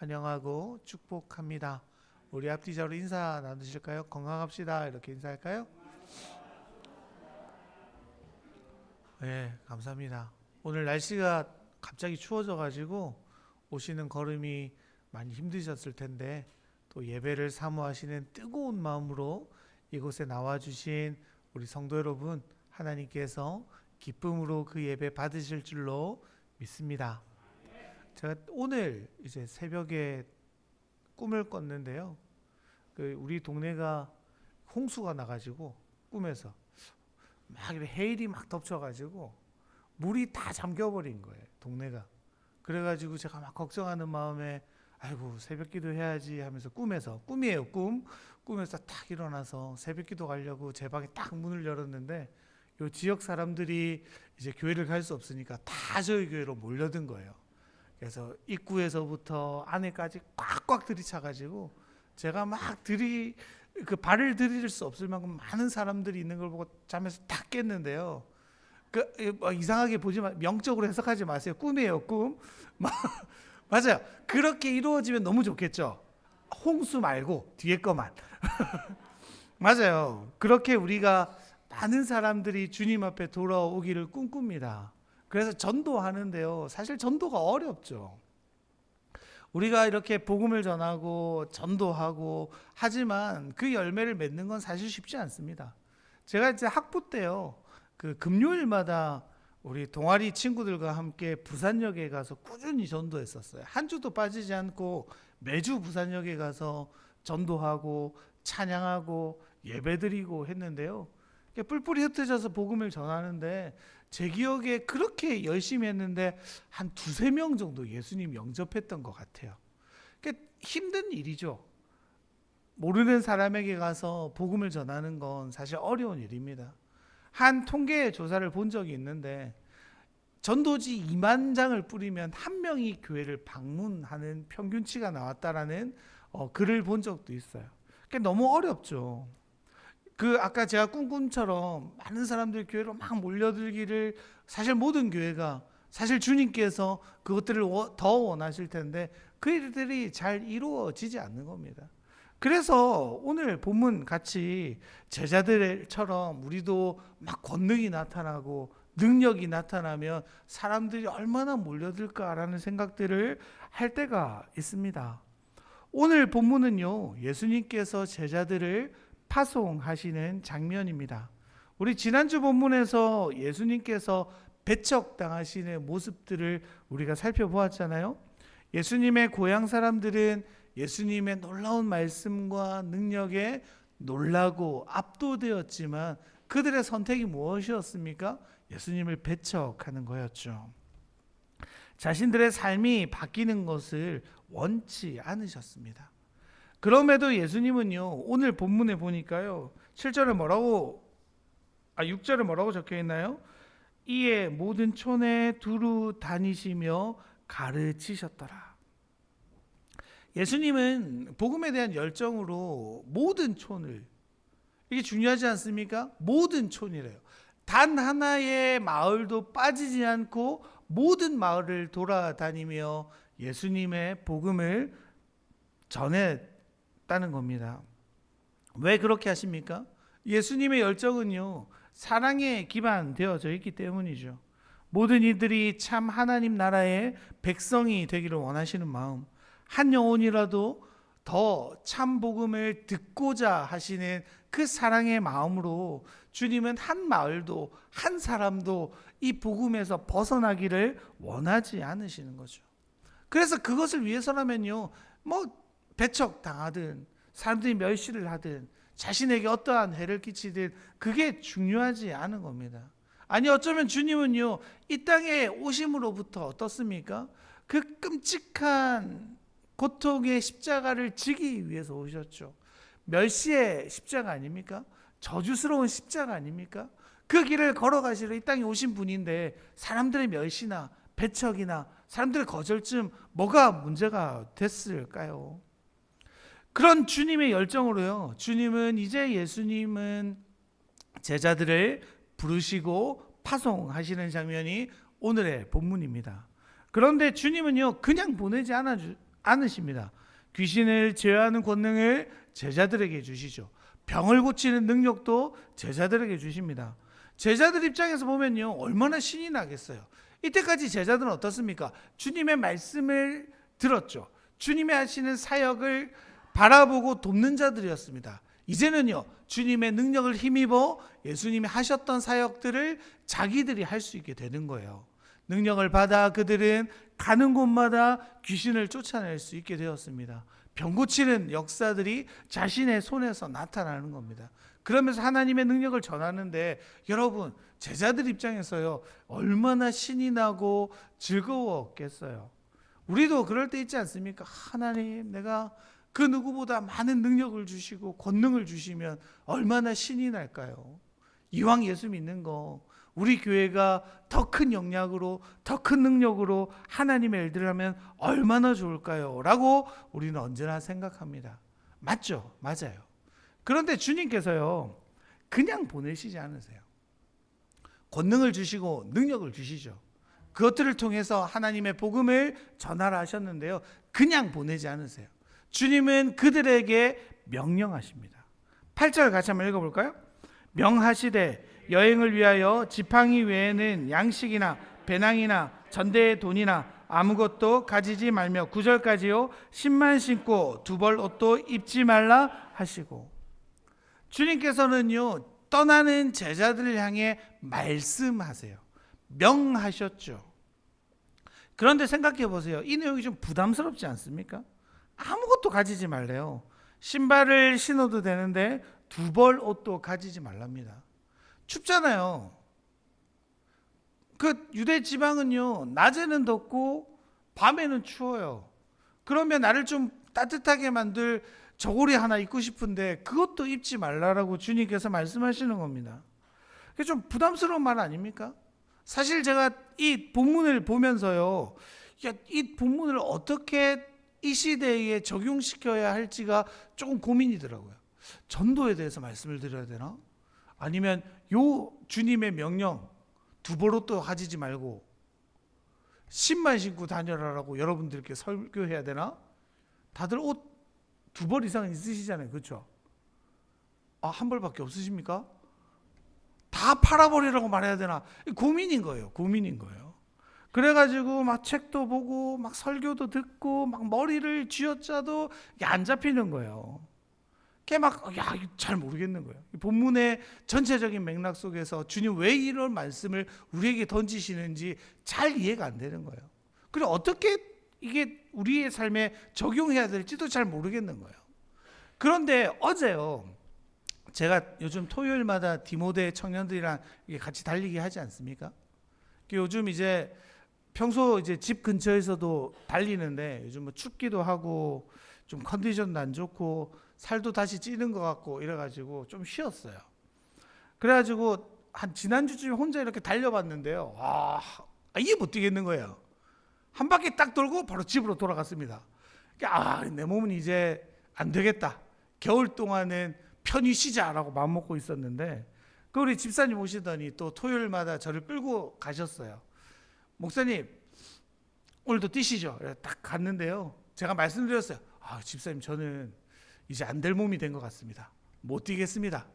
환영하고 축복합니다. 우리 앞뒤자로 인사 나누실까요? 건강합시다. 이렇게 인사할까요? 네, 감사합니다. 오늘 날씨가 갑자기 추워져 가지고 오시는 걸음이 많이 힘드셨을 텐데 또 예배를 사모하시는 뜨거운 마음으로 이곳에 나와 주신 우리 성도 여러분, 하나님께서 기쁨으로 그 예배 받으실 줄로 믿습니다. 제가 오늘 이제 새벽에 꿈을 꿨는데요. 우리 동네가 홍수가 나가지고 꿈에서 막 해일이 막 덮쳐가지고 물이 다 잠겨버린 거예요, 동네가. 그래가지고 제가 막 걱정하는 마음에 아이고 새벽기도 해야지 하면서 꿈이에요, 꿈에서 딱 일어나서 새벽기도 가려고 제 방에 딱 문을 열었는데 요 지역 사람들이 이제 교회를 갈 수 없으니까 다 저희 교회로 몰려든 거예요. 그래서 입구에서부터 안에까지 꽉꽉 들이차가지고 제가 막 발을 들이댈 수 없을 만큼 많은 사람들이 있는 걸 보고 잠에서 딱 깼는데요. 이상하게 보지 마, 명적으로 해석하지 마세요. 꿈이에요, 꿈. 맞아요. 그렇게 이루어지면 너무 좋겠죠. 홍수 말고 뒤에 거만. 맞아요. 그렇게 우리가 많은 사람들이 주님 앞에 돌아오기를 꿈꿉니다. 그래서 전도하는데요. 사실 전도가 어렵죠. 우리가 이렇게 복음을 전하고 전도하고 하지만 그 열매를 맺는 건 사실 쉽지 않습니다. 제가 이제 학부 때요. 금요일마다 우리 동아리 친구들과 함께 부산역에 가서 꾸준히 전도했었어요. 한 주도 빠지지 않고 매주 부산역에 가서 전도하고 찬양하고 예배드리고 했는데요. 뿔뿔이 흩어져서 복음을 전하는데 제 기억에 그렇게 열심히 했는데 한 두세 명 정도 예수님 영접했던 것 같아요. 힘든 일이죠. 모르는 사람에게 가서 복음을 전하는 건 사실 어려운 일입니다. 한 통계 조사를 본 적이 있는데 전도지 2만 장을 뿌리면 한 명이 교회를 방문하는 평균치가 나왔다라는 글을 본 적도 있어요. 너무 어렵죠. 아까 제가 꿈꿈처럼 많은 사람들이 교회로 막 몰려들기를 사실 모든 교회가 사실 주님께서 그것들을 더 원하실 텐데 그 일들이 잘 이루어지지 않는 겁니다. 그래서 오늘 본문 같이 제자들처럼 우리도 막 권능이 나타나고 능력이 나타나면 사람들이 얼마나 몰려들까라는 생각들을 할 때가 있습니다. 오늘 본문은요, 예수님께서 제자들을 파송하시는 장면입니다. 우리 지난주 본문에서 예수님께서 배척당하시는 모습들을 우리가 살펴보았잖아요. 예수님의 고향 사람들은 예수님의 놀라운 말씀과 능력에 놀라고 압도되었지만 그들의 선택이 무엇이었습니까? 예수님을 배척하는 거였죠. 자신들의 삶이 바뀌는 것을 원치 않으셨습니다. 그럼에도 예수님은요, 오늘 본문에 보니까요, 6절에 뭐라고 적혀 있나요? 이에 모든 촌에 두루 다니시며 가르치셨더라. 예수님은 복음에 대한 열정으로 모든 촌을, 이게 중요하지 않습니까? 모든 촌이래요. 단 하나의 마을도 빠지지 않고 모든 마을을 돌아다니며 예수님의 복음을 전했다는 겁니다. 왜 그렇게 하십니까? 예수님의 열정은요, 사랑에 기반되어져 있기 때문이죠. 모든 이들이 참 하나님 나라의 백성이 되기를 원하시는 마음, 한 영혼이라도 더 참 복음을 듣고자 하시는 그 사랑의 마음으로 주님은 한 마을도 한 사람도 이 복음에서 벗어나기를 원하지 않으시는 거죠. 그래서 그것을 위해서라면요, 배척당하든 사람들이 멸시를 하든 자신에게 어떠한 해를 끼치든 그게 중요하지 않은 겁니다. 아니 어쩌면 주님은요, 이 땅에 오심으로부터 어떻습니까? 그 끔찍한 고통의 십자가를 지기 위해서 오셨죠. 멸시의 십자가 아닙니까? 저주스러운 십자가 아닙니까? 그 길을 걸어가시러 이 땅에 오신 분인데 사람들의 멸시나 배척이나 사람들의 거절쯤 뭐가 문제가 됐을까요? 그런 주님의 열정으로요, 예수님은 제자들을 부르시고 파송하시는 장면이 오늘의 본문입니다. 그런데 주님은요, 그냥 보내지 않으십니다. 귀신을 제어하는 권능을 제자들에게 주시죠. 병을 고치는 능력도 제자들에게 주십니다. 제자들 입장에서 보면요, 얼마나 신이 나겠어요. 이때까지 제자들은 어떻습니까? 주님의 말씀을 들었죠. 주님의 하시는 사역을 바라보고 돕는 자들이었습니다. 이제는요, 주님의 능력을 힘입어 예수님이 하셨던 사역들을 자기들이 할 수 있게 되는 거예요. 능력을 받아 그들은 가는 곳마다 귀신을 쫓아낼 수 있게 되었습니다. 병 고치는 역사들이 자신의 손에서 나타나는 겁니다. 그러면서 하나님의 능력을 전하는데, 여러분, 제자들 입장에서요, 얼마나 신이 나고 즐거웠겠어요. 우리도 그럴 때 있지 않습니까? 하나님, 내가 그 누구보다 많은 능력을 주시고 권능을 주시면 얼마나 신이 날까요? 이왕 예수 믿는 거, 우리 교회가 더 큰 영향으로, 더 큰 능력으로 하나님의 일들을 하면 얼마나 좋을까요? 라고 우리는 언제나 생각합니다. 맞죠? 맞아요. 그런데 주님께서요, 그냥 보내시지 않으세요. 권능을 주시고 능력을 주시죠. 그것들을 통해서 하나님의 복음을 전하라 하셨는데요, 그냥 보내지 않으세요. 주님은 그들에게 명령하십니다. 8절 같이 한번 읽어볼까요? 명하시되 여행을 위하여 지팡이 외에는 양식이나 배낭이나 전대의 돈이나 아무것도 가지지 말며 9절까지요, 신만 신고 두 벌 옷도 입지 말라 하시고, 주님께서는요, 떠나는 제자들을 향해 말씀하세요. 명하셨죠. 그런데 생각해 보세요. 이 내용이 좀 부담스럽지 않습니까? 아무것도 가지지 말래요. 신발을 신어도 되는데 두 벌 옷도 가지지 말랍니다. 춥잖아요. 그 유대 지방은요, 낮에는 덥고 밤에는 추워요. 그러면 나를 좀 따뜻하게 만들 저고리 하나 입고 싶은데 그것도 입지 말라라고 주님께서 말씀하시는 겁니다. 그게 좀 부담스러운 말 아닙니까? 사실 제가 이 본문을 보면서요, 이 본문을 어떻게 이 시대에 적용시켜야 할지가 조금 고민이더라고요. 전도에 대해서 말씀을 드려야 되나? 아니면 요 주님의 명령, 두 벌 옷도 가지지 말고 신만 신고 다녀라라고 여러분들께 설교해야 되나? 다들 옷 두 벌 이상은 있으시잖아요. 그렇죠? 한 벌밖에 없으십니까? 다 팔아버리라고 말해야 되나? 고민인 거예요. 고민인 거예요. 그래가지고 막 책도 보고 막 설교도 듣고 막 머리를 쥐어짜도 안 잡히는 거예요. 그게 잘 모르겠는 거예요. 본문의 전체적인 맥락 속에서 주님 왜 이런 말씀을 우리에게 던지시는지 잘 이해가 안 되는 거예요. 그리고 어떻게 이게 우리의 삶에 적용해야 될지도 잘 모르겠는 거예요. 그런데 어제요, 제가 요즘 토요일마다 디모데 청년들이랑 같이 달리기 하지 않습니까? 요즘 이제 평소 이제 집 근처에서도 달리는데 요즘 뭐 춥기도 하고 좀 컨디션도 안 좋고 살도 다시 찌는 것 같고 이래가지고 좀 쉬었어요. 그래가지고 한 지난주쯤에 혼자 이렇게 달려봤는데요, 이게 못 뛰겠는 거예요. 한 바퀴 딱 돌고 바로 집으로 돌아갔습니다. 내 몸은 이제 안 되겠다. 겨울 동안은 편히 쉬자라고 마음먹고 있었는데, 우리 집사님 오시더니 또 토요일마다 저를 끌고 가셨어요. 목사님, 오늘도 뛰시죠? 딱 갔는데요, 제가 말씀드렸어요. 집사님, 저는 이제 안 될 몸이 된 것 같습니다. 못 뛰겠습니다.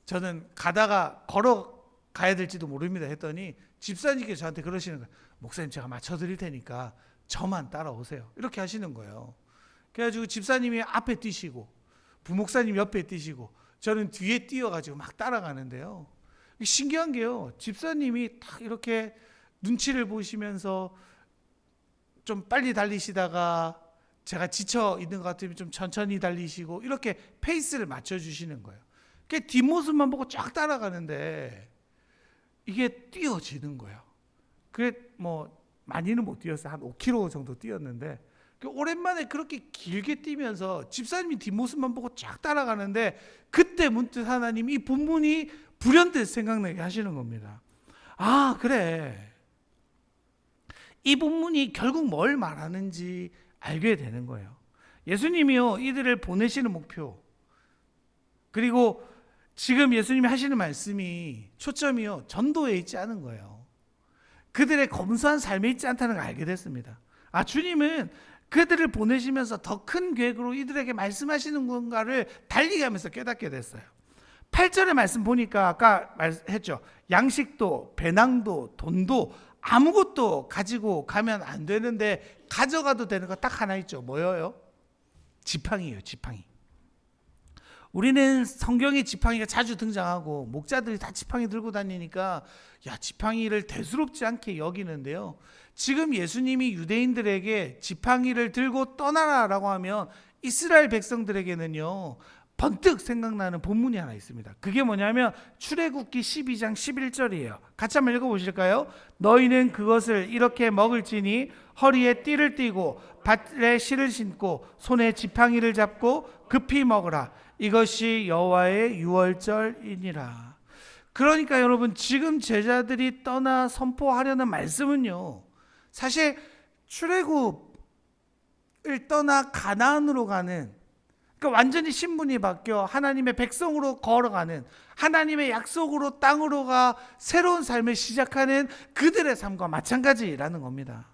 저는 가다가 걸어가야 될지도 모릅니다 했더니 집사님께서 저한테 그러시는 거예요. 목사님, 제가 맞춰드릴 테니까 저만 따라오세요. 이렇게 하시는 거예요. 그래가지고 집사님이 앞에 뛰시고 부목사님 옆에 뛰시고 저는 뒤에 뛰어가지고 막 따라가는데요, 신기한 게요, 집사님이 딱 이렇게 눈치를 보시면서 좀 빨리 달리시다가 제가 지쳐 있는 것 같으면 좀 천천히 달리시고 이렇게 페이스를 맞춰주시는 거예요. 그 뒷모습만 보고 쫙 따라가는데 이게 뛰어지는 거예요. 그게 뭐 많이는 못 뛰었어요. 한 5km 정도 뛰었는데 오랜만에 그렇게 길게 뛰면서 집사님이 뒷모습만 보고 쫙 따라가는데 그때 문득 하나님이 이 본문이 불현듯 생각나게 하시는 겁니다. 그래, 이 본문이 결국 뭘 말하는지 알게 되는 거예요. 예수님이요, 이들을 보내시는 목표, 그리고 지금 예수님이 하시는 말씀이 초점이요, 전도에 있지 않은 거예요. 그들의 검소한 삶에 있지 않다는 걸 알게 됐습니다. 주님은 그들을 보내시면서 더 큰 계획으로 이들에게 말씀하시는 건가를 달리 가면서 깨닫게 됐어요. 8절의 말씀 보니까 아까 말했죠. 양식도 배낭도 돈도 아무것도 가지고 가면 안 되는데 가져가도 되는 거 딱 하나 있죠. 뭐예요? 지팡이예요. 지팡이. 우리는 성경에 지팡이가 자주 등장하고 목자들이 다 지팡이 들고 다니니까 야, 지팡이를 대수롭지 않게 여기는데요. 지금 예수님이 유대인들에게 지팡이를 들고 떠나라라고 하면 이스라엘 백성들에게는요, 번뜩 생각나는 본문이 하나 있습니다. 그게 뭐냐면 출애굽기 12장 11절이에요. 같이 한번 읽어보실까요? 너희는 그것을 이렇게 먹을지니 허리에 띠를 띠고 발에 실을 신고 손에 지팡이를 잡고 급히 먹으라. 이것이 여호와의 유월절이니라. 그러니까 여러분, 지금 제자들이 떠나 선포하려는 말씀은요, 사실 출애굽을 떠나 가나안으로 가는, 그러니까 완전히 신분이 바뀌어 하나님의 백성으로 걸어가는, 하나님의 약속으로 땅으로 가 새로운 삶을 시작하는 그들의 삶과 마찬가지라는 겁니다.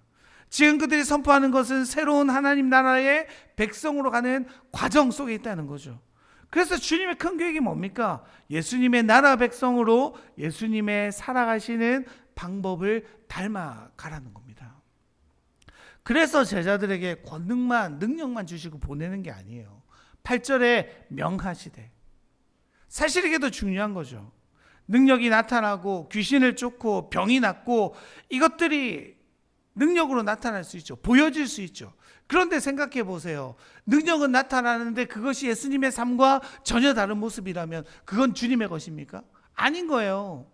지금 그들이 선포하는 것은 새로운 하나님 나라의 백성으로 가는 과정 속에 있다는 거죠. 그래서 주님의 큰 계획이 뭡니까? 예수님의 나라 백성으로 예수님의 살아가시는 방법을 닮아가라는 겁니다. 그래서 제자들에게 권능만, 능력만 주시고 보내는 게 아니에요. 8절에 명하시되. 사실 이게 더 중요한 거죠. 능력이 나타나고 귀신을 쫓고 병이 낫고 이것들이 능력으로 나타날 수 있죠. 보여질 수 있죠. 그런데 생각해 보세요. 능력은 나타나는데 그것이 예수님의 삶과 전혀 다른 모습이라면 그건 주님의 것입니까? 아닌 거예요.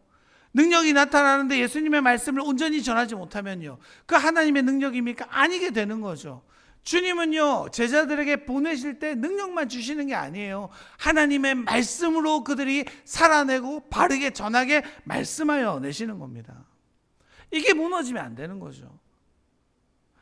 능력이 나타나는데 예수님의 말씀을 온전히 전하지 못하면요, 그 하나님의 능력입니까? 아니게 되는 거죠. 주님은요, 제자들에게 보내실 때 능력만 주시는 게 아니에요. 하나님의 말씀으로 그들이 살아내고 바르게 전하게 말씀하여 내시는 겁니다. 이게 무너지면 안 되는 거죠.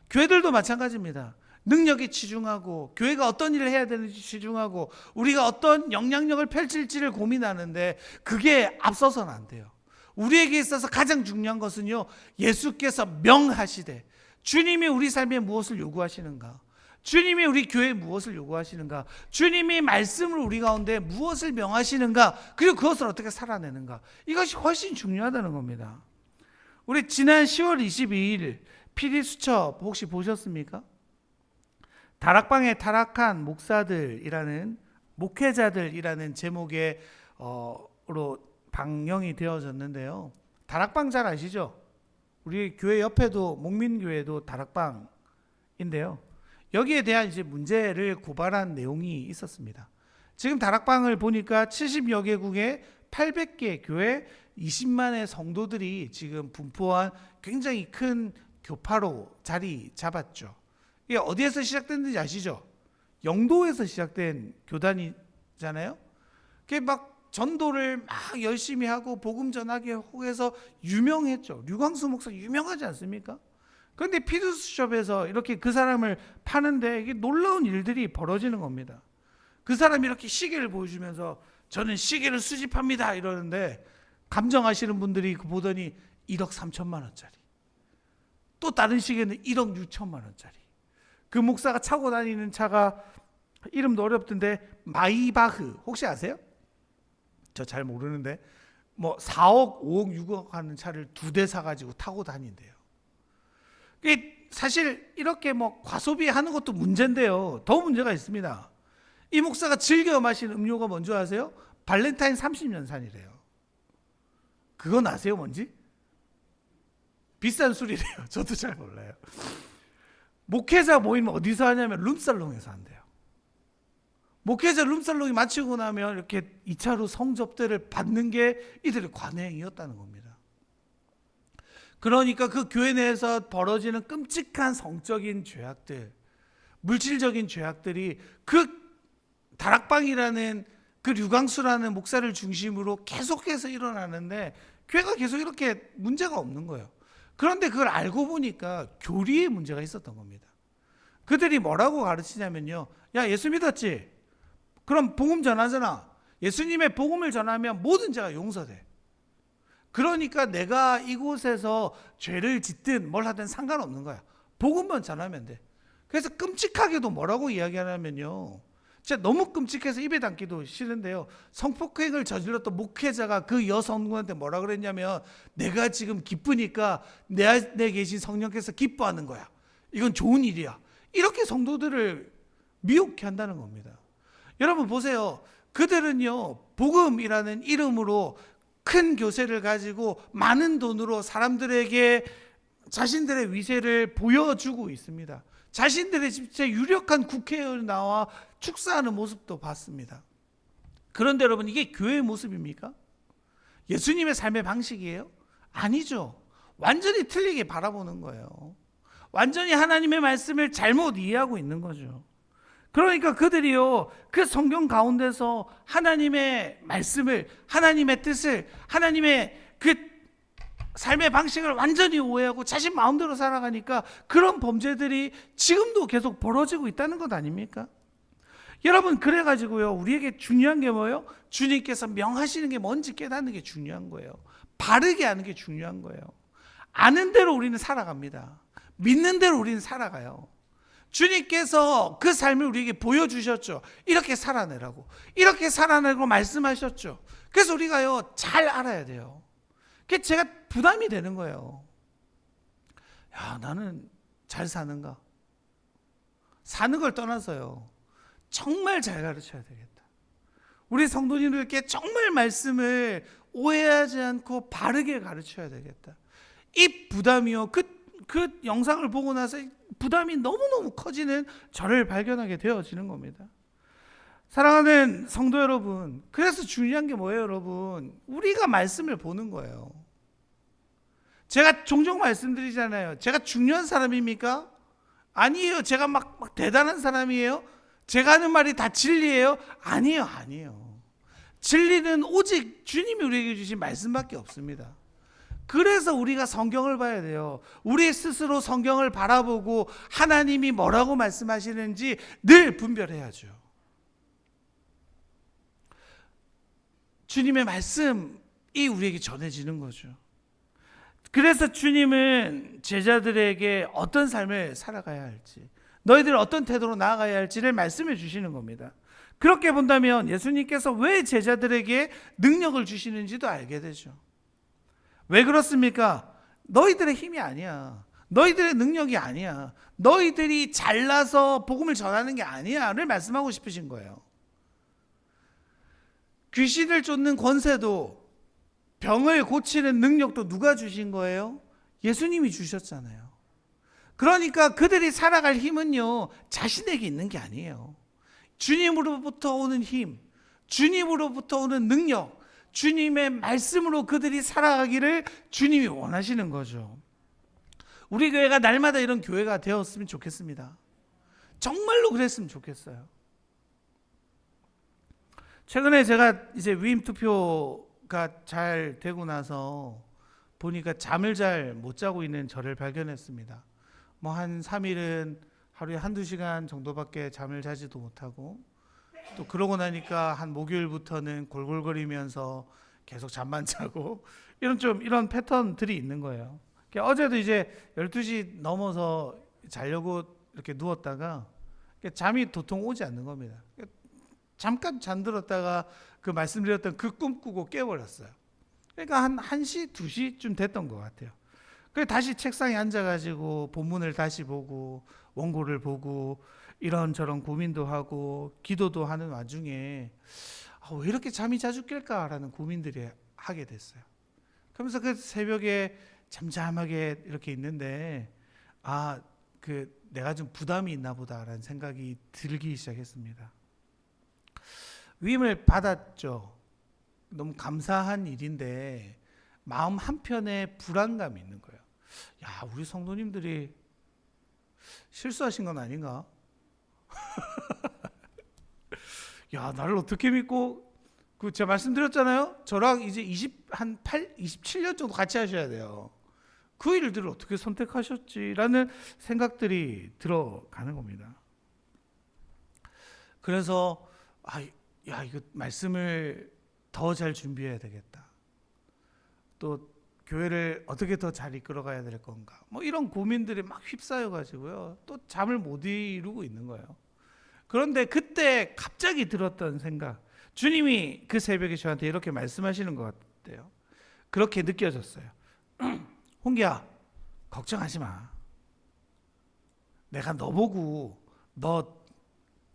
교회들도 마찬가지입니다. 능력에 치중하고 교회가 어떤 일을 해야 되는지 치중하고 우리가 어떤 영향력을 펼칠지를 고민하는데 그게 앞서서는 안 돼요. 우리에게 있어서 가장 중요한 것은요, 예수께서 명하시되, 주님이 우리 삶에 무엇을 요구하시는가, 주님이 우리 교회에 무엇을 요구하시는가, 주님이 말씀을 우리 가운데 무엇을 명하시는가, 그리고 그것을 어떻게 살아내는가, 이것이 훨씬 중요하다는 겁니다. 우리 지난 10월 22일 PD 수첩 혹시 보셨습니까? 다락방에 타락한 목사들이라는, 목회자들이라는 제목의 로 방영이 되어졌는데요. 다락방 잘 아시죠? 우리 교회 옆에도 목민교회도 다락방인데요. 여기에 대한 이제 문제를 고발한 내용이 있었습니다. 지금 다락방을 보니까 70여 개국의 800개 교회 20만의 성도들이 지금 분포한 굉장히 큰 교파로 자리 잡았죠. 이게 어디에서 시작됐는지 아시죠? 영도에서 시작된 교단이잖아요. 그게 막 전도를 막 열심히 하고 복음 전하기 호해서 유명했죠. 류광수 목사 유명하지 않습니까? 그런데 피드수첩에서 이렇게 그 사람을 파는데 이게 놀라운 일들이 벌어지는 겁니다. 그 사람이 이렇게 시계를 보여주면서 저는 시계를 수집합니다 이러는데, 감정하시는 분들이 보더니 1억 3천만 원짜리, 또 다른 시계는 1억 6천만 원짜리. 그 목사가 차고 다니는 차가 이름도 어렵던데 마이바흐 혹시 아세요? 저 잘 모르는데 뭐 4억, 5억, 6억 하는 차를 2대 사가지고 타고 다닌대요. 사실 이렇게 뭐 과소비하는 것도 문제인데요, 더 문제가 있습니다. 이 목사가 즐겨 마신 음료가 뭔지 아세요? 발렌타인 30년산이래요. 그건 아세요 뭔지? 비싼 술이래요. 저도 잘 몰라요. 목회자 모임 어디서 하냐면 룸살롱에서 한대요. 목회자 룸살롱이 마치고 나면 이렇게 2차로 성접대를 받는 게 이들의 관행이었다는 겁니다. 그러니까 그 교회 내에서 벌어지는 끔찍한 성적인 죄악들, 물질적인 죄악들이 그 다락방이라는 그 류광수라는 목사를 중심으로 계속해서 일어나는데 교회가 계속 이렇게 문제가 없는 거예요. 그런데 그걸 알고 보니까 교리에 문제가 있었던 겁니다. 그들이 뭐라고 가르치냐면요, 야, 예수 믿었지? 그럼 복음 전하잖아. 예수님의 복음을 전하면 모든 죄가 용서돼. 그러니까 내가 이곳에서 죄를 짓든 뭘 하든 상관없는 거야. 복음만 전하면 돼. 그래서 끔찍하게도 뭐라고 이야기하냐면요, 진짜 너무 끔찍해서 입에 담기도 싫은데요, 성폭행을 저질렀던 목회자가 그 여성분한테 뭐라 그랬냐면, 내가 지금 기쁘니까 내 안에 계신 성령께서 기뻐하는 거야, 이건 좋은 일이야, 이렇게 성도들을 미혹해 한다는 겁니다. 여러분 보세요, 그들은요 복음이라는 이름으로 큰 교세를 가지고 많은 돈으로 사람들에게 자신들의 위세를 보여주고 있습니다. 자신들의 진짜 유력한 국회의원 나와 축사하는 모습도 봤습니다. 그런데 여러분, 이게 교회의 모습입니까? 예수님의 삶의 방식이에요? 아니죠. 완전히 틀리게 바라보는 거예요. 완전히 하나님의 말씀을 잘못 이해하고 있는 거죠. 그러니까 그들이요, 그 성경 가운데서 하나님의 말씀을, 하나님의 뜻을, 하나님의 그 삶의 방식을 완전히 오해하고 자신 마음대로 살아가니까 그런 범죄들이 지금도 계속 벌어지고 있다는 것 아닙니까? 여러분, 그래가지고요, 우리에게 중요한 게 뭐예요? 주님께서 명하시는 게 뭔지 깨닫는 게 중요한 거예요. 바르게 하는 게 중요한 거예요. 아는 대로 우리는 살아갑니다. 믿는 대로 우리는 살아가요. 주님께서 그 삶을 우리에게 보여주셨죠. 이렇게 살아내라고, 이렇게 살아내라고 말씀하셨죠. 그래서 우리가요 잘 알아야 돼요. 그게 제가 부담이 되는 거예요. 야, 나는 잘 사는가? 사는 걸 떠나서요, 정말 잘 가르쳐야 되겠다. 우리 성도님들께 정말 말씀을 오해하지 않고 바르게 가르쳐야 되겠다. 이 부담이요, 그 영상을 보고 나서 부담이 너무너무 커지는 저를 발견하게 되어지는 겁니다. 사랑하는 성도 여러분, 그래서 중요한 게 뭐예요, 여러분? 우리가 말씀을 보는 거예요. 제가 종종 말씀드리잖아요. 제가 중요한 사람입니까? 아니에요. 제가 막 대단한 사람이에요? 제가 하는 말이 다 진리예요? 아니에요. 진리는 오직 주님이 우리에게 주신 말씀밖에 없습니다. 그래서 우리가 성경을 봐야 돼요. 우리 스스로 성경을 바라보고 하나님이 뭐라고 말씀하시는지 늘 분별해야죠. 주님의 말씀이 우리에게 전해지는 거죠. 그래서 주님은 제자들에게 어떤 삶을 살아가야 할지, 너희들 어떤 태도로 나아가야 할지를 말씀해 주시는 겁니다. 그렇게 본다면 예수님께서 왜 제자들에게 능력을 주시는지도 알게 되죠. 왜 그렇습니까? 너희들의 힘이 아니야. 너희들의 능력이 아니야. 너희들이 잘나서 복음을 전하는 게 아니야를 말씀하고 싶으신 거예요. 귀신을 쫓는 권세도, 병을 고치는 능력도 누가 주신 거예요? 예수님이 주셨잖아요. 그러니까 그들이 살아갈 힘은요, 자신에게 있는 게 아니에요. 주님으로부터 오는 힘, 주님으로부터 오는 능력, 주님의 말씀으로 그들이 살아가기를 주님이 원하시는 거죠. 우리 교회가 날마다 이런 교회가 되었으면 좋겠습니다. 정말로 그랬으면 좋겠어요. 최근에 제가 이제 위임 투표가 잘 되고 나서 보니까 잠을 잘 못 자고 있는 저를 발견했습니다. 뭐 한 3일은 하루에 한두 시간 정도밖에 잠을 자지도 못하고, 또 그러고 나니까 한 목요일부터는 골골거리면서 계속 잠만 자고, 이런 패턴들이 있는 거예요. 어제도 이제 12시 넘어서 자려고 이렇게 누웠다가 잠이 도통 오지 않는 겁니다. 잠깐 잠들었다가 그 말씀드렸던 그 꿈 꾸고 깨버렸어요. 그러니까 한 1시, 2시쯤 됐던 것 같아요. 그래서 다시 책상에 앉아가지고 본문을 다시 보고 원고를 보고 이런저런 고민도 하고 기도도 하는 와중에 왜 이렇게 잠이 자주 깰까라는 고민들이 하게 됐어요. 그러면서 그 새벽에 잠잠하게 이렇게 있는데 내가 좀 부담이 있나 보다라는 생각이 들기 시작했습니다. 위임을 받았죠. 너무 감사한 일인데 마음 한편에 불안감이 있는 거예요. 야, 우리 성도님들이 실수하신 건 아닌가? 야, 나를 어떻게 믿고, 제가 말씀드렸잖아요. 저랑 이제 27년 정도 같이 하셔야 돼요. 그 일들을 어떻게 선택하셨지라는 생각들이 들어가는 겁니다. 그래서 이거 말씀을 더 잘 준비해야 되겠다. 또 교회를 어떻게 더 잘 이끌어가야 될 건가? 뭐 이런 고민들이 막 휩싸여 가지고요. 또 잠을 못 이루고 있는 거예요. 그런데 그때 갑자기 들었던 생각, 주님이 그 새벽에 저한테 이렇게 말씀하시는 것 같아요. 그렇게 느껴졌어요. 홍기야, 걱정하지 마. 내가 너 보고 너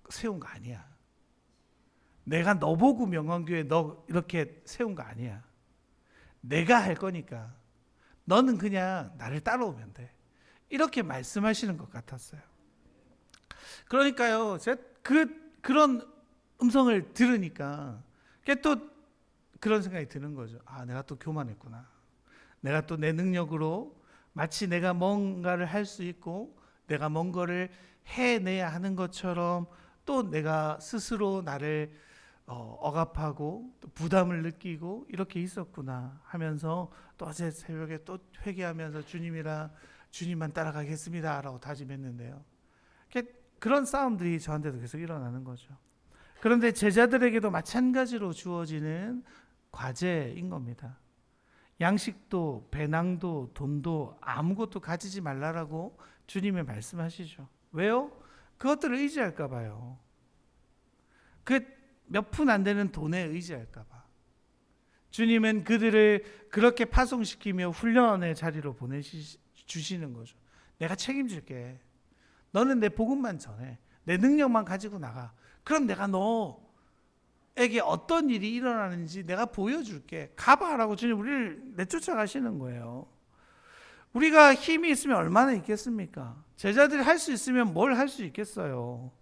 세운 거 아니야. 내가 너 보고 명왕교회 너 이렇게 세운 거 아니야. 내가 할 거니까 너는 그냥 나를 따라오면 돼. 이렇게 말씀하시는 것 같았어요. 그러니까요, 제가 그런 음성을 들으니까 또 그런 생각이 드는 거죠. 아, 내가 또 교만했구나. 내가 또 내 능력으로 마치 내가 뭔가를 할 수 있고 내가 뭔가를 해내야 하는 것처럼 또 내가 스스로 나를 억압하고 또 부담을 느끼고 이렇게 있었구나 하면서 또 어제 새벽에 또 회개하면서 주님만 따라가겠습니다 라고 다짐했는데요. 그런 싸움들이 저한테도 계속 일어나는 거죠. 그런데 제자들에게도 마찬가지로 주어지는 과제인 겁니다. 양식도 배낭도 돈도 아무것도 가지지 말라라고 주님이 말씀하시죠. 왜요? 그것들을 의지할까 봐요. 그 몇 푼 안 되는 돈에 의지할까 봐. 주님은 그들을 그렇게 파송시키며 훈련의 자리로 보내주시는 거죠. 내가 책임질게. 너는 내 복음만 전해. 내 능력만 가지고 나가. 그럼 내가 너에게 어떤 일이 일어나는지 내가 보여줄게. 가봐라고 주님 우리를 내쫓아가시는 거예요. 우리가 힘이 있으면 얼마나 있겠습니까? 제자들이 할 수 있으면 뭘 할 수 있겠어요.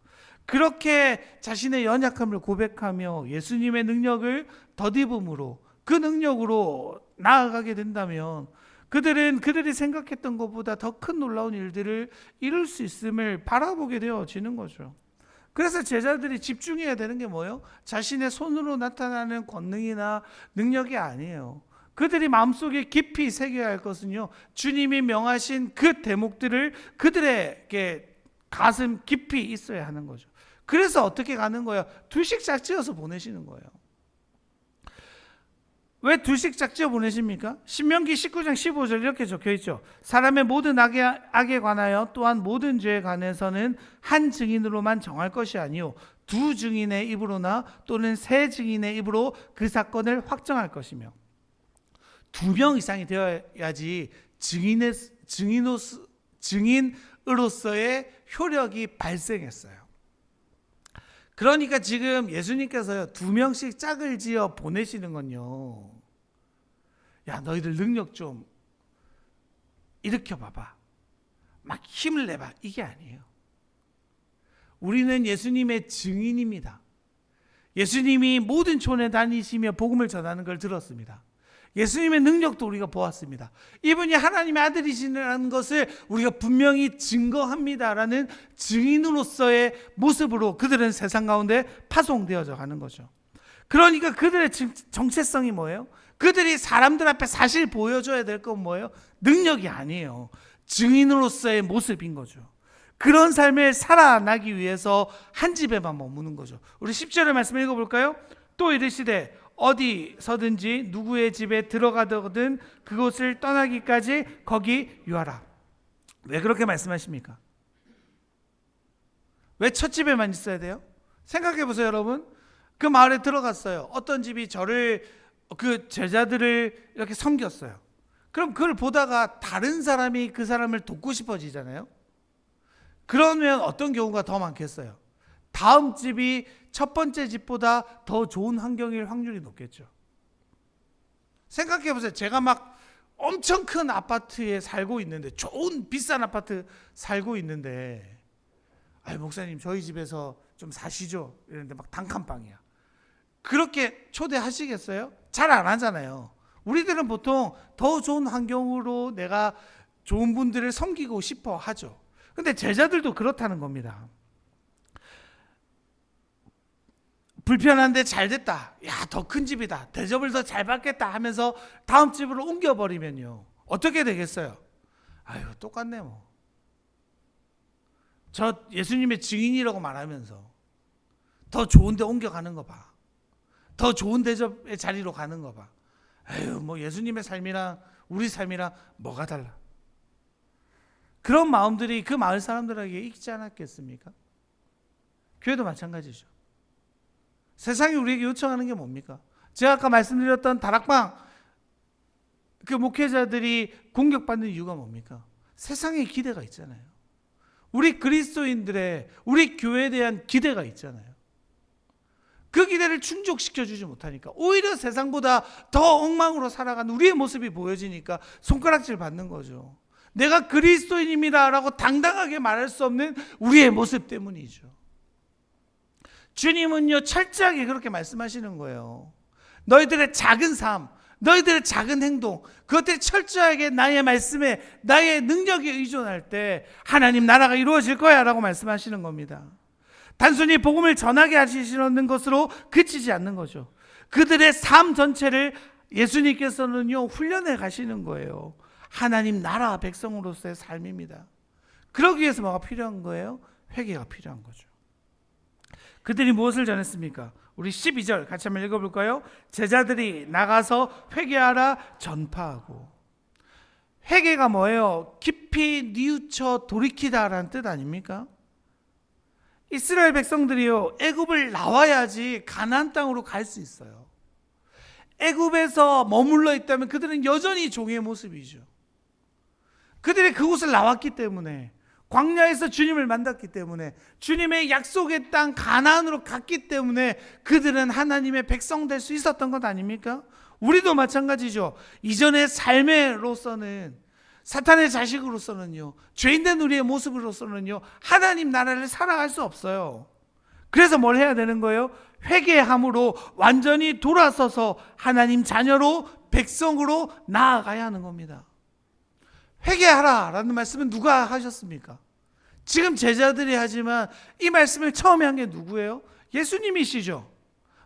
그렇게 자신의 연약함을 고백하며 예수님의 능력을 덧입음으로 그 능력으로 나아가게 된다면 그들이 생각했던 것보다 더 큰 놀라운 일들을 이룰 수 있음을 바라보게 되어지는 거죠. 그래서 제자들이 집중해야 되는 게 뭐예요? 자신의 손으로 나타나는 권능이나 능력이 아니에요. 그들이 마음속에 깊이 새겨야 할 것은요, 주님이 명하신 그 대목들을 그들에게 가슴 깊이 있어야 하는 거죠. 그래서 어떻게 가는 거예요? 둘씩 짝지어서 보내시는 거예요. 왜 둘씩 짝지어 보내십니까? 신명기 19장 15절 이렇게 적혀있죠. 사람의 모든 악에 관하여 또한 모든 죄에 관해서는 한 증인으로만 정할 것이 아니요 두 증인의 입으로나 또는 세 증인의 입으로 그 사건을 확정할 것이며 2명 이상이 되어야지 증인으로서의 효력이 발생했어요. 그러니까 지금 예수님께서요 2명씩 짝을 지어 보내시는 건요, 야 너희들 능력 좀 일으켜 봐봐, 막 힘을 내봐, 이게 아니에요. 우리는 예수님의 증인입니다. 예수님이 모든 촌에 다니시며 복음을 전하는 걸 들었습니다. 예수님의 능력도 우리가 보았습니다. 이분이 하나님의 아들이시라는 것을 우리가 분명히 증거합니다라는 증인으로서의 모습으로 그들은 세상 가운데 파송되어져 가는 거죠. 그러니까 그들의 정체성이 뭐예요? 그들이 사람들 앞에 사실 보여줘야 될 건 뭐예요? 능력이 아니에요. 증인으로서의 모습인 거죠. 그런 삶을 살아나기 위해서 한 집에만 머무는 거죠. 우리 10절의 말씀 읽어볼까요? 또 이르시되 어디서든지 누구의 집에 들어가거든 그곳을 떠나기까지 거기 유하라. 왜 그렇게 말씀하십니까? 왜 첫 집에만 있어야 돼요? 생각해 보세요, 여러분. 그 마을에 들어갔어요. 어떤 집이 그 제자들을 이렇게 섬겼어요. 그럼 그걸 보다가 다른 사람이 그 사람을 돕고 싶어지잖아요. 그러면 어떤 경우가 더 많겠어요? 다음 집이 첫 번째 집보다 더 좋은 환경일 확률이 높겠죠. 생각해 보세요. 제가 막 엄청 큰 아파트에 살고 있는데, 좋은 비싼 아파트 살고 있는데, 아유 목사님 저희 집에서 좀 사시죠 이랬는데 막 단칸방이야. 그렇게 초대하시겠어요? 잘 안 하잖아요. 우리들은 보통 더 좋은 환경으로 내가 좋은 분들을 섬기고 싶어 하죠. 근데 제자들도 그렇다는 겁니다. 불편한데 잘 됐다. 야, 더 큰 집이다. 대접을 더 잘 받겠다 하면서 다음 집으로 옮겨버리면요, 어떻게 되겠어요? 아유, 똑같네 뭐. 저 예수님의 증인이라고 말하면서 더 좋은 데 옮겨가는 거 봐. 더 좋은 대접의 자리로 가는 거 봐. 아유, 뭐 예수님의 삶이랑 우리 삶이랑 뭐가 달라? 그런 마음들이 그 마을 사람들에게 있지 않았겠습니까? 교회도 마찬가지죠. 세상이 우리에게 요청하는 게 뭡니까? 제가 아까 말씀드렸던 다락방 그 목회자들이 공격받는 이유가 뭡니까? 세상에 기대가 있잖아요. 우리 그리스도인들의, 우리 교회에 대한 기대가 있잖아요. 그 기대를 충족시켜주지 못하니까 오히려 세상보다 더 엉망으로 살아가는 우리의 모습이 보여지니까 손가락질 받는 거죠. 내가 그리스도인입니다 라고 당당하게 말할 수 없는 우리의 모습 때문이죠. 주님은요 철저하게 그렇게 말씀하시는 거예요. 너희들의 작은 삶, 너희들의 작은 행동, 그것들이 철저하게 나의 말씀에, 나의 능력에 의존할 때 하나님 나라가 이루어질 거야 라고 말씀하시는 겁니다. 단순히 복음을 전하게 하시는 것으로 그치지 않는 거죠. 그들의 삶 전체를 예수님께서는요 훈련해 가시는 거예요. 하나님 나라 백성으로서의 삶입니다. 그러기 위해서 뭐가 필요한 거예요? 회개가 필요한 거죠. 그들이 무엇을 전했습니까? 우리 12절 같이 한번 읽어볼까요? 제자들이 나가서 회개하라 전파하고. 회개가 뭐예요? 깊이 뉘우쳐 돌이키다라는 뜻 아닙니까? 이스라엘 백성들이요 애굽을 나와야지 가나안 땅으로 갈 수 있어요. 애굽에서 머물러 있다면 그들은 여전히 종의 모습이죠. 그들이 그곳을 나왔기 때문에, 광야에서 주님을 만났기 때문에, 주님의 약속의 땅 가나안으로 갔기 때문에 그들은 하나님의 백성 될 수 있었던 것 아닙니까? 우리도 마찬가지죠. 이전의 삶으로서는, 사탄의 자식으로서는요, 죄인된 우리의 모습으로서는요, 하나님 나라를 살아갈 수 없어요. 그래서 뭘 해야 되는 거예요? 회개함으로 완전히 돌아서서 하나님 자녀로, 백성으로 나아가야 하는 겁니다. 회개하라 라는 말씀은 누가 하셨습니까? 지금 제자들이 하지만 이 말씀을 처음에 한 게 누구예요? 예수님이시죠.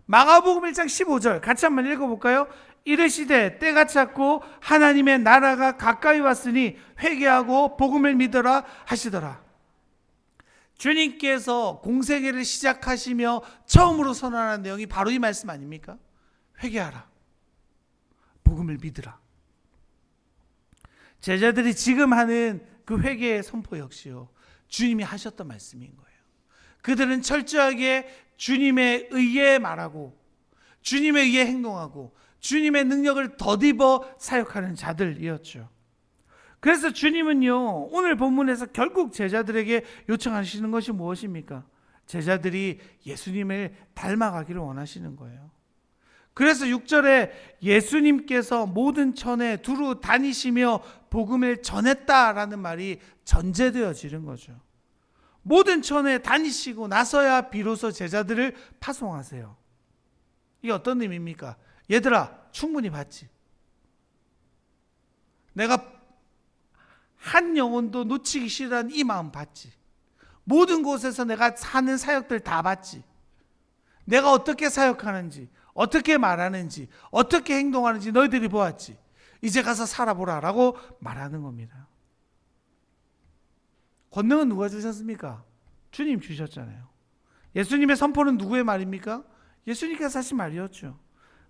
마가복음 1장 15절 같이 한번 읽어볼까요? 이르시되 때가 찼고 하나님의 나라가 가까이 왔으니 회개하고 복음을 믿어라 하시더라. 주님께서 공생애를 시작하시며 처음으로 선언한 내용이 바로 이 말씀 아닙니까? 회개하라, 복음을 믿으라. 제자들이 지금 하는 그 회개의 선포 역시요 주님이 하셨던 말씀인 거예요. 그들은 철저하게 주님의 의에 말하고 주님의 의에 행동하고 주님의 능력을 덧입어 사역하는 자들이었죠. 그래서 주님은요 오늘 본문에서 결국 제자들에게 요청하시는 것이 무엇입니까? 제자들이 예수님을 닮아가기를 원하시는 거예요. 그래서 6절에 예수님께서 모든 천에 두루 다니시며 복음을 전했다라는 말이 전제되어지는 거죠. 모든 천에 다니시고 나서야 비로소 제자들을 파송하세요. 이게 어떤 의미입니까? 얘들아 충분히 봤지. 내가 한 영혼도 놓치기 싫어하는 이 마음 봤지. 모든 곳에서 내가 하는 사역들 다 봤지. 내가 어떻게 사역하는지, 어떻게 말하는지, 어떻게 행동하는지 너희들이 보았지. 이제 가서 살아보라 라고 말하는 겁니다. 권능은 누가 주셨습니까? 주님 주셨잖아요. 예수님의 선포는 누구의 말입니까? 예수님께서 하신 말이었죠.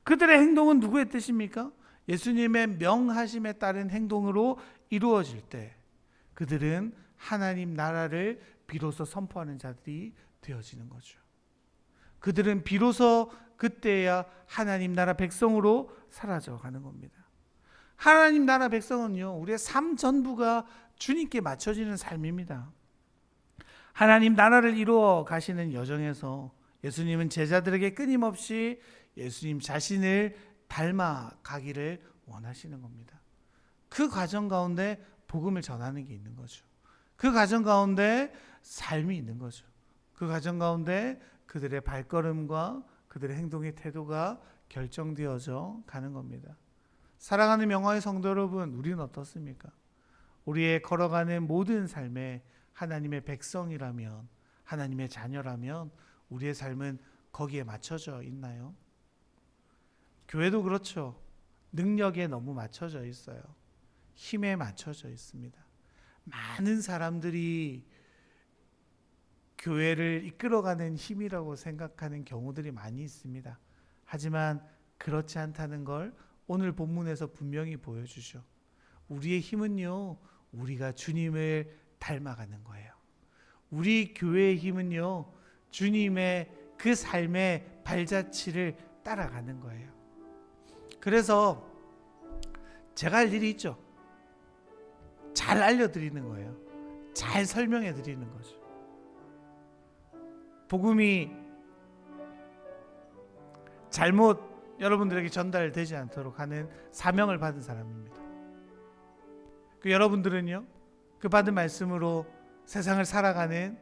그들의 행동은 누구의 뜻입니까? 예수님의 명하심에 따른 행동으로 이루어질 때 그들은 하나님 나라를 비로소 선포하는 자들이 되어지는 거죠. 그들은 비로소 그때야 하나님 나라 백성으로 사라져가는 겁니다. 하나님 나라 백성은요 우리의 삶 전부가 주님께 맞춰지는 삶입니다. 하나님 나라를 이루어 가시는 여정에서 예수님은 제자들에게 끊임없이 예수님 자신을 닮아가기를 원하시는 겁니다. 그 과정 가운데 복음을 전하는 게 있는 거죠. 그 과정 가운데 삶이 있는 거죠. 그 과정 가운데 그들의 발걸음과 그들의 행동의 태도가 결정되어져 가는 겁니다. 사랑하는 명화의 성도 여러분, 우리는 어떻습니까? 우리의 걸어가는 모든 삶에 하나님의 백성이라면, 하나님의 자녀라면 우리의 삶은 거기에 맞춰져 있나요? 교회도 그렇죠. 능력에 너무 맞춰져 있어요. 힘에 맞춰져 있습니다. 많은 사람들이 교회를 이끌어가는 힘이라고 생각하는 경우들이 많이 있습니다. 하지만 그렇지 않다는 걸 오늘 본문에서 분명히 보여주죠. 우리의 힘은요, 우리가 주님을 닮아가는 거예요. 우리 교회의 힘은요, 주님의 그 삶의 발자취를 따라가는 거예요. 그래서 제가 할 일이 있죠. 잘 알려드리는 거예요. 잘 설명해 드리는 거죠. 복음이 잘못 여러분들에게 전달되지 않도록 하는 사명을 받은 사람입니다. 그 여러분들은요, 그 받은 말씀으로 세상을 살아가는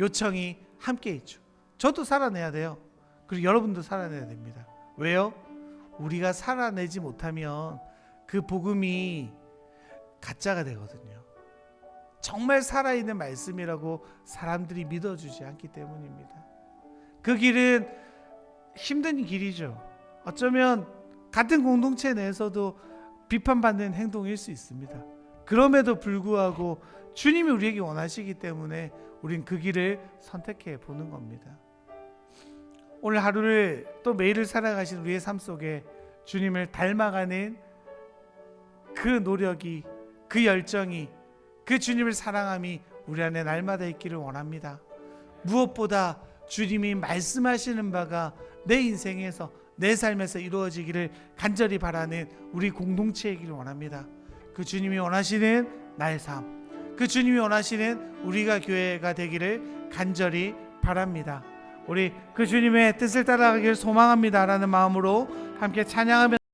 요청이 함께 있죠. 저도 살아내야 돼요. 그리고 여러분도 살아내야 됩니다. 왜요? 우리가 살아내지 못하면 그 복음이 가짜가 되거든요. 정말 살아있는 말씀이라고 사람들이 믿어주지 않기 때문입니다. 그 길은 힘든 길이죠. 어쩌면 같은 공동체 내에서도 비판받는 행동일 수 있습니다. 그럼에도 불구하고 주님이 우리에게 원하시기 때문에 우린 그 길을 선택해 보는 겁니다. 오늘 하루를 또 매일을 살아가신 우리의 삶 속에 주님을 닮아가는 그 노력이, 그 열정이, 그 주님을 사랑함이 우리 안에 날마다 있기를 원합니다. 무엇보다 주님이 말씀하시는 바가 내 인생에서, 내 삶에서 이루어지기를 간절히 바라는 우리 공동체이기를 원합니다. 그 주님이 원하시는 나의 삶, 그 주님이 원하시는 우리가 교회가 되기를 간절히 바랍니다. 우리 그 주님의 뜻을 따라가기를 소망합니다 라는 마음으로 함께 찬양하며